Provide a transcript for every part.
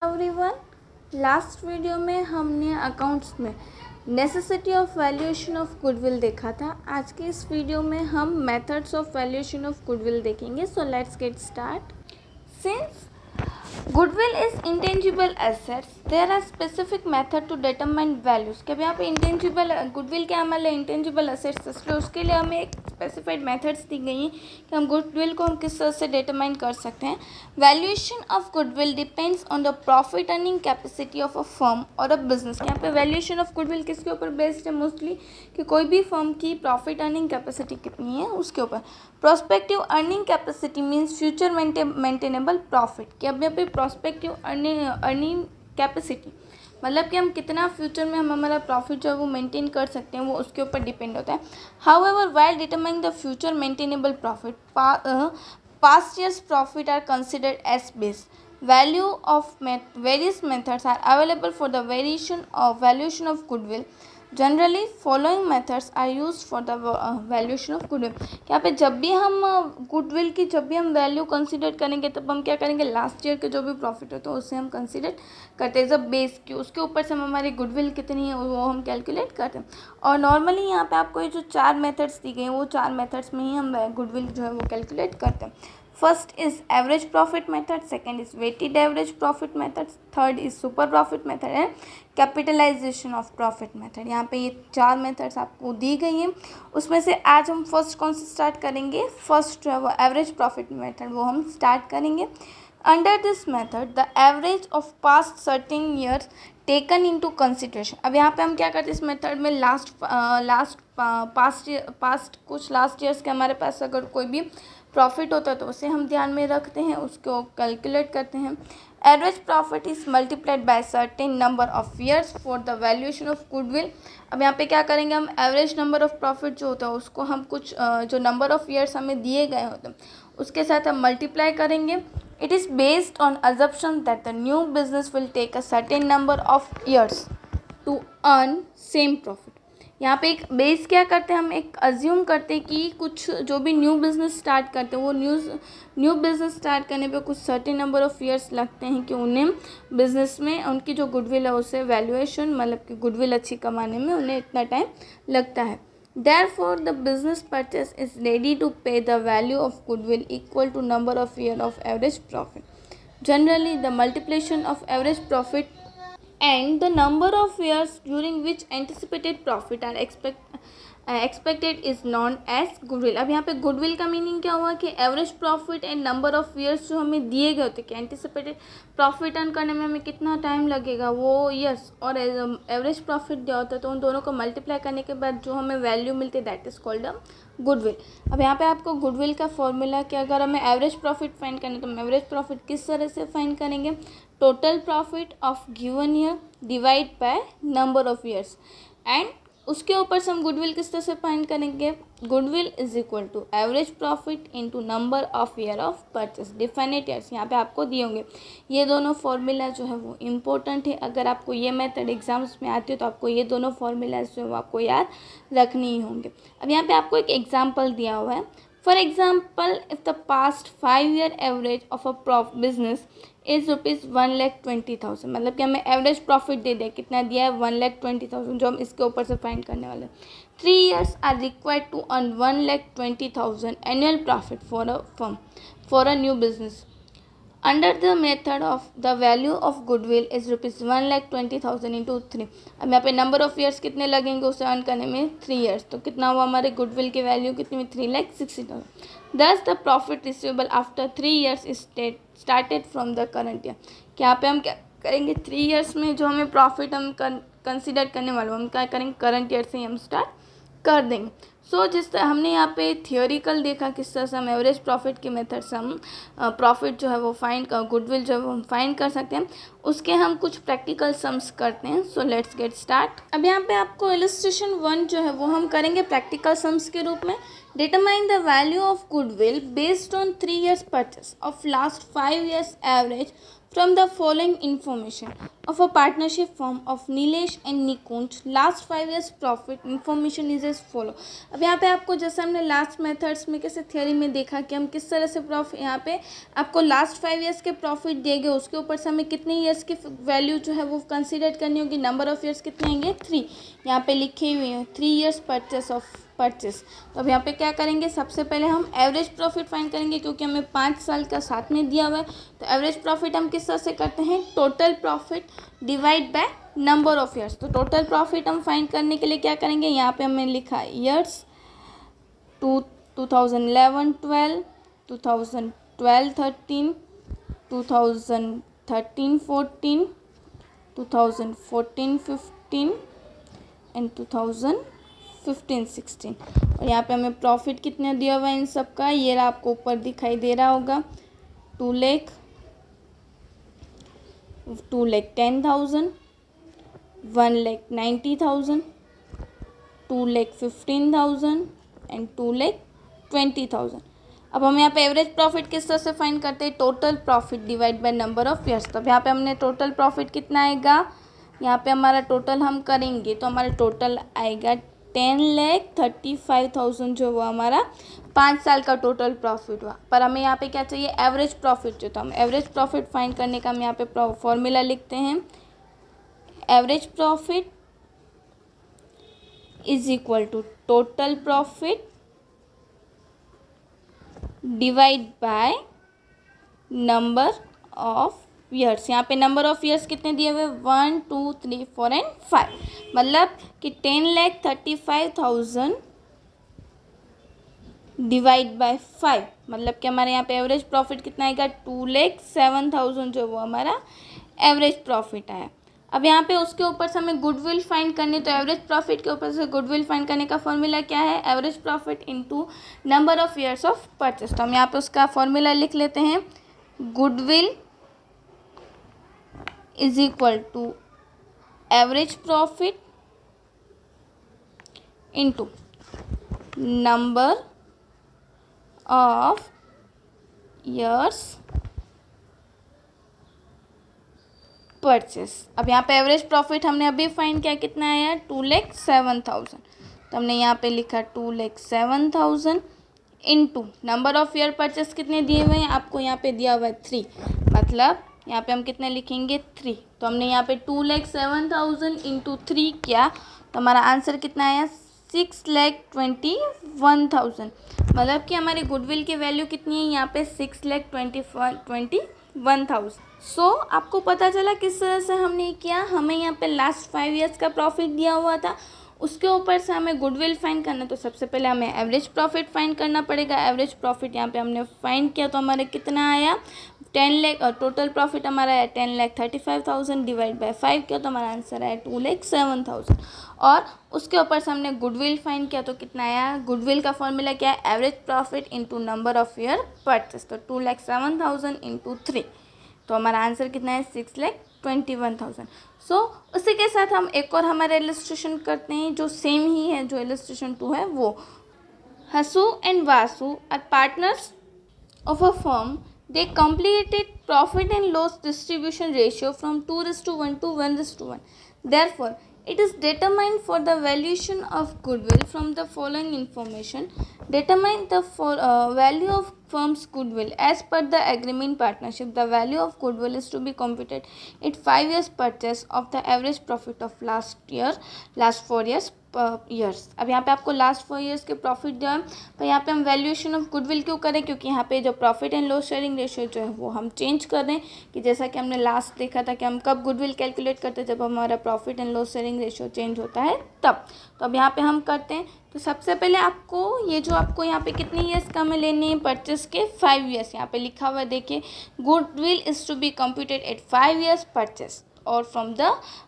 Everyone, last video में हमने accounts में necessity of valuation of goodwill देखा था। आज के इस वीडियो में हम methods of valuation of goodwill देखेंगे। So let's get start. Since goodwill is intangible assets, there are specific method to determine values. कि यहाँ पे इंटेंजिबल गुडविल क्या हमारे इंटेंजिबल एसेट्स, इसलिए उसके लिए हमें एक स्पेसिफाइड मेथड्स दी गई हैं कि हम गुडविल को हम किस तरह से डिटरमाइन कर सकते हैं। Valuation of goodwill depends on the profit earning capacity of a firm और अ बिजनेस। यहाँ पे वैल्यूएशन ऑफ गुडविल किसके ऊपर बेस्ड है? मोस्टली कि कोई भी फर्म की प्रॉफिट अर्निंग कैपेसिटी कितनी है उसके ऊपर। Prospective earning capacity means future maintainable profit. कि अब यहाँ पे प्रोस्पेक्टिव अर्निंग कैपेसिटी मतलब कि हम कितना फ्यूचर में हम हमारा प्रॉफिट जो है वो मेंटेन कर सकते हैं, वो उसके ऊपर डिपेंड होता है। However while determining the future maintainable profit, past year's profit are considered as base. Value of various methods are available for the variation of valuation of goodwill. Generally, following methods are used for the valuation of goodwill. यहाँ पे जब भी हम goodwill की जब भी हम value consider करेंगे तब हम क्या करेंगे, लास्ट ईयर के जो भी प्रॉफिट होता है उससे हम कंसिडर करते हैं जब बेस की, उसके ऊपर से हम हमारी गुडविल कितनी है वो हम कैलकुलेट करते हैं। और नॉर्मली यहाँ पे आपको ये जो 4 मेथड्स दी गई हैं वो 4 मेथड्स में ही हम गुडविल जो है वो कैलकुलेट करते हैं। First is average profit method, second is weighted average profit method, third is super profit method and capitalisation of profit method. यहाँ पे ये 4 मेथड्स आपको दी गई हैं। उसमें से आज हम फर्स्ट कौन से स्टार्ट करेंगे? फर्स्ट जो है वो एवरेज प्रॉफिट मेथड वो हम स्टार्ट करेंगे। Under this method the average of past certain years taken into consideration. अब यहाँ पे हम क्या करते हैं इस मेथड में, पास्ट कुछ लास्ट ईयर्स के हमारे पास अगर कोई भी प्रॉफिट होता है तो उसे हम ध्यान में रखते हैं, उसको कैलकुलेट करते हैं। Average profit is multiplied by certain number of years for the valuation of goodwill. अब यहाँ पे क्या करेंगे, हम एवरेज नंबर ऑफ प्रॉफिट जो होता है उसको हम कुछ जो नंबर ऑफ ईयर्स हमें दिए गए होते हैं उसके साथ हम मल्टीप्लाई करेंगे। It is based on assumption that the new business will take a certain number of years to earn same profit. यहाँ पे एक बेस क्या करते हैं, हम एक अज्यूम करते हैं कि कुछ जो भी न्यू बिज़नेस स्टार्ट करते हैं वो न्यू बिज़नेस स्टार्ट करने पे कुछ सर्टेन नंबर ऑफ़ ईयर्स लगते हैं कि उन्हें बिज़नेस में उनकी जो गुडविल है उसे वैल्यूएशन मतलब कि गुडविल अच्छी कमाने में उन्हें इतना टाइम लगता है। Therefore, the business purchase is ready to pay the value of goodwill equal to number of year of average profit. Generally, the multiplication of average profit and the number of years during which anticipated profit are expected is known as goodwill. अब यहाँ पे goodwill का meaning क्या हुआ कि average profit and number of years जो हमें दिए गए होते हैं कि एंटिसिपेटेड प्रॉफिट अर्न करने में हमें कितना टाइम लगेगा वो ईयर्स, और एवरेज प्रॉफिट दिया होता है तो उन दोनों को मल्टीप्लाई करने के बाद जो हमें वैल्यू मिलती है that is called a goodwill. अब यहाँ पे आपको गुडविल का फॉर्मूला कि अगर हमें एवरेज प्रॉफिट फाइंड करना है तो हम एवरेज प्रॉफिट किस तरह से फाइंड करेंगे, total profit of given year divide by number of years, and उसके ऊपर से हम गुडविल किस तरह से फाइंड करेंगे, goodwill is equal to average profit into number of year of purchase, definite years यहाँ पे आपको दिए होंगे। ये दोनों फॉर्मूला जो है वो इम्पोर्टेंट है। अगर आपको ये मेथड एग्जाम्स में आती है तो आपको ये दोनों फॉर्मूलाज जो है वो आपको याद रखने ही होंगे। अब यहाँ पे आपको एक एग्जाम्पल दिया हुआ है। For example, if the past 5 year average of a business is ₹1,20,000, मतलब कि हमें एवरेज प्रॉफिट दे दिया, कितना दिया है, 1,20,000, जो हम इसके ऊपर से फाइंड करने वाले हैं। 3 years are required to earn 1,20,000 annual profit for a firm for a new business. Under the method of the value of goodwill is ₹1,20,000 into 3। अब यहाँ पे नंबर ऑफ ईयर्स कितने लगेंगे उसे अर्न करने में, 3 years, तो कितना हुआ हमारे गुडविल की वैल्यू कितनी हुई, 3,60,000। दस the profit receivable after 3 years is started from the current year. यहाँ पे हम क्या करेंगे, 3 years में जो हमें प्रॉफिट हम कंसिडर करने वाले हम क्या करेंगे, करंट ईयर से ही हम स्टार्ट कर देंगे। सो जिस तरह हमने यहाँ पे थियोरिकल देखा किस तरह से हम एवरेज प्रॉफिट के मेथड से हम प्रॉफिट जो है वो फाइंड गुडविल जो है वो हम फाइंड कर सकते हैं, उसके हम कुछ प्रैक्टिकल सम्स करते हैं। सो लेट्स गेट स्टार्ट। अब यहाँ पे आपको इलस्ट्रेशन 1 जो है वो हम करेंगे प्रैक्टिकल सम्स के रूप में। Determine the value of goodwill based on 3 years purchase of last 5 years average from the following information. of a partnership firm of Nilesh and Nikunj. Last 5 years profit information is as follow. अब यहाँ पे आपको जैसे हमने last methods में कैसे theory में देखा कि हम किस तरह से प्रॉफिट, यहाँ पे आपको लास्ट 5 ईयर्स के प्रॉफिट दिए गए, उसके ऊपर से हमें कितने ईयर्स की वैल्यू जो है वो कंसिडर करनी होगी, नंबर ऑफ ईयर्स कितने आएंगे 3, यहाँ पे लिखे हुए हैं 3 ईयर्स परचेस। तो अब यहाँ पे क्या करेंगे, सबसे पहले हम एवरेज प्रॉफिट फाइंड करेंगे क्योंकि हमें 5 साल का साथ में दिया हुआ है। तो एवरेज प्रॉफिट हम किस तरह से करते हैं, total profit divide by number of years. तो टोटल प्रॉफिट हम फाइंड करने के लिए क्या करेंगे, यहाँ पे हमने लिखा ईयर्स 2011-12, 2012-13, 2013-14, 2014-15 एंड 2015-16। और यहाँ पे हमें प्रॉफिट कितने दिया हुआ है इन सब का, ये आपको ऊपर दिखाई दे रहा होगा, 2,10,000, 1,90,000, 2,15,000 एंड 2,20,000। अब हम यहाँ पे एवरेज प्रॉफिट किस तरह से फाइंड करते हैं, total profit divide by number of years. तो अब यहाँ पे हमने टोटल प्रॉफिट कितना आएगा, यहाँ पे हमारा टोटल हम करेंगे तो हमारा टोटल आएगा 10,35,000 जो वो हमारा 5 साल का टोटल प्रॉफिट हुआ। पर हमें यहाँ पे क्या चाहिए, एवरेज प्रॉफिट चाहिए। तो हम एवरेज प्रॉफिट फाइंड करने का हम यहाँ पे फॉर्मूला लिखते हैं, average profit is equal to total profit divide by number of years. यहाँ पे नंबर ऑफ ईयर्स कितने दिए हुए, 1, 2, 3, 4 एंड 5, मतलब कि 10,35,000 डिवाइड बाय 5, मतलब कि हमारे यहाँ पे एवरेज प्रॉफिट कितना आएगा, 2,07,000 जो वो हमारा एवरेज प्रॉफिट आया। अब यहाँ पे उसके ऊपर से हमें गुडविल फाइंड करनी, तो एवरेज प्रॉफिट के ऊपर से गुडविल फाइंड करने का फॉर्मूला क्या है, average profit into number of years of purchase. तो हम यहाँ पे उसका फॉर्मूला लिख लेते हैं, goodwill is equal to average profit into number of years purchase. अब यहाँ पे एवरेज प्रॉफिट हमने अभी फाइंड किया, कितना आया, 2,07,000। तो हमने यहाँ पे लिखा 2,07,000 into number of year purchase कितने दिए हुए हैं, आपको यहाँ पे दिया हुआ है 3, मतलब यहाँ पे हम कितने लिखेंगे 3। तो हमने यहाँ पे 2,07,000 इंटू 3 किया तो हमारा आंसर कितना आया, 6,21,000, मतलब कि हमारी गुडविल की वैल्यू कितनी है यहाँ पे 6,21,000। सो आपको पता चला किस तरह से हमने किया, हमें यहाँ पे लास्ट 5 ईयर्स का प्रॉफिट दिया हुआ था, उसके ऊपर से हमें गुडविल फाइंड करना। तो सबसे पहले हमें एवरेज प्रॉफिट फाइंड करना पड़ेगा। एवरेज प्रॉफिट यहाँ पे हमने फाइंड किया तो हमारे कितना आया, 10 लाख, और टोटल प्रॉफिट हमारा है 10,35,000 डिवाइड बाय 5 किया तो हमारा आंसर है 2,07,000। और उसके ऊपर से हमने गुडविल फाइंड किया तो कितना आया, गुडविल का फॉर्मूला क्या है, average profit into number of year purchase. तो 2,07,000 इंटू 3, तो हमारा आंसर कितना है 6,21,000। सो उसी के साथ हम एक और हमारा इलस्ट्रेशन करते हैं जो सेम ही है, जो इलस्ट्रेशन 2 है वो, Hasu and Vasu are partners of a firm, they completed profit and loss distribution ratio from 2:1 to 1:1. Therefore, it is determined for the valuation of goodwill from the following information. Determine the value of firm's goodwill as per the agreement partnership. The value of goodwill is to be computed at 5 years purchase of the average profit of last 4 years years. अब यहाँ पे आपको last 4 years के profit दिया है, तो यहाँ पे हम वैल्यूएशन ऑफ गुडविल क्यों करें, क्योंकि यहाँ पे जो profit and loss sharing ratio जो है वो हम चेंज कर रहे हैं, कि जैसा कि हमने लास्ट देखा था कि हम कब गुडविल कैलकुलेट करते हैं, जब हमारा profit and loss sharing ratio change होता है तब। तो अब यहाँ पे हम करते हैं, तो सबसे पहले आपको ये जो आपको यहाँ पे कितने ईयर्स का हमें लेने हैं, परचेस के 5 ईयर्स, यहाँ पे लिखा हुआ है देखिए, goodwill is to be computed at 5 years purchase और from the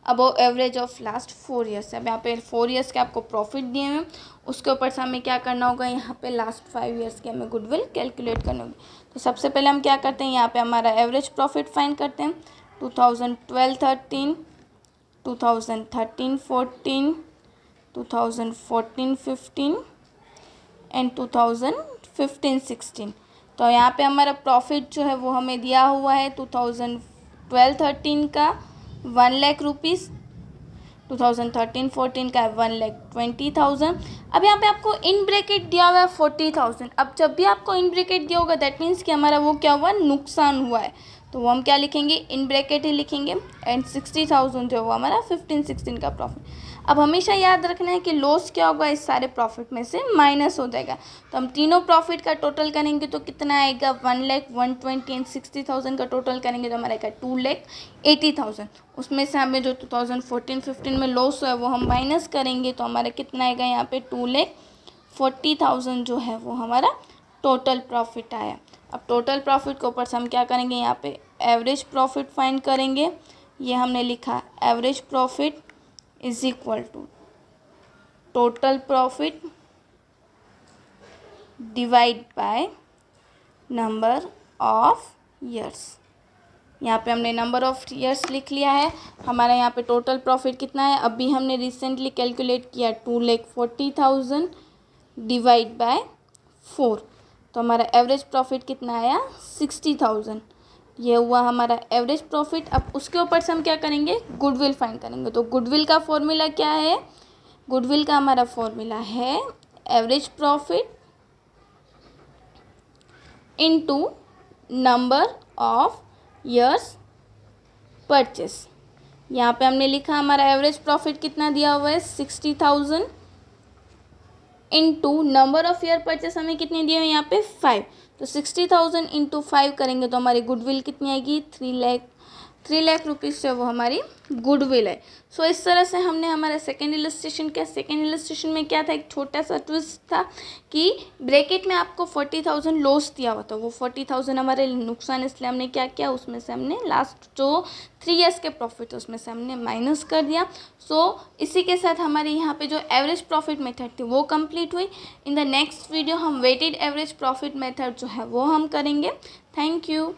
above average of last 4 years. अब यहाँ पे 4 ईयर्स के आपको प्रॉफिट दिए हैं, उसके ऊपर से हमें क्या करना होगा, यहाँ पे लास्ट 5 ईयर्स के हमें गुडविल कैलकुलेट करनी होगी। तो सबसे पहले हम क्या करते हैं, यहाँ पे हमारा एवरेज प्रॉफिट फाइंड करते हैं, 2012-13, 2013-14, 2014-15 एंड 2015-16। तो यहाँ पे हमारा प्रॉफिट जो है वो हमें दिया हुआ है 2012-13 का 1,00,000 रुपीज़। 2013-14 का है 1,20,000। अब यहाँ पे आपको इन ब्रैकेट दिया हुआ है 40,000। अब जब भी आपको इन ब्रैकेट दिया होगा दैट मीन्स कि हमारा वो क्या हुआ, नुकसान हुआ है, तो वो हम क्या लिखेंगे, इन ब्रैकेट ही लिखेंगे। एंड 60,000 जो वो हमारा 15-16 का प्रॉफिट। अब हमेशा याद रखना है कि लॉस क्या होगा, इस सारे प्रॉफिट में से माइनस हो जाएगा। तो हम तीनों प्रॉफिट का टोटल करेंगे तो कितना आएगा, 1,00,000, 120 एंड 60,000 का टोटल करेंगे तो हमारा आएगा 2,80,000। उसमें से हमें जो 2014-15 में लॉस हुआ है वो हम माइनस करेंगे तो हमारा कितना आएगा यहाँ पे 2,40,000 जो है वो हमारा टोटल प्रॉफिट आया। अब टोटल प्रॉफिट के ऊपर से हम क्या करेंगे, यहाँ पे एवरेज प्रॉफिट फाइंड करेंगे। ये हमने लिखा average profit is equal to total profit divide by number of years. यहाँ पे हमने नंबर ऑफ ईयर्स लिख लिया है। हमारा यहाँ पे टोटल प्रॉफिट कितना है, अभी हमने रिसेंटली कैलकुलेट किया 2,40,000 डिवाइड बाय 4, तो हमारा एवरेज प्रॉफिट कितना आया 60,000। ये हुआ हमारा एवरेज प्रॉफिट। अब उसके ऊपर से हम क्या करेंगे, गुडविल फाइंड करेंगे। तो गुडविल का फॉर्मूला क्या है, गुडविल का हमारा फॉर्मूला है average profit into number of years purchase. यहाँ पे हमने लिखा हमारा एवरेज प्रॉफिट कितना दिया हुआ है 60,000 into number of year purchase हमें कितने दिए हुए यहाँ पे 5। तो 60,000 इंटू 5 करेंगे तो हमारी गुडविल कितनी आएगी 3,00,000 रुपीज़ से वो हमारी गुडविल है। सो इस तरह से हमने हमारा सेकेंड इलस्ट्रेशन किया। सेकेंड इलस्ट्रेशन में क्या था, एक छोटा सा ट्विस्ट था कि ब्रैकेट में आपको 40,000 लॉस दिया हुआ था, वो 40,000 हमारे नुकसान, इसलिए हमने क्या किया, उसमें से हमने लास्ट जो 3 ईयर्स के प्रॉफिट है उसमें से हमने माइनस कर दिया। सो इसी के साथ हमारे यहाँ पे जो एवरेज प्रॉफिट मेथड थी वो कंप्लीट हुई। इन द नेक्स्ट वीडियो हम वेटेड एवरेज प्रॉफिट मेथड जो है वो हम करेंगे। Thank you.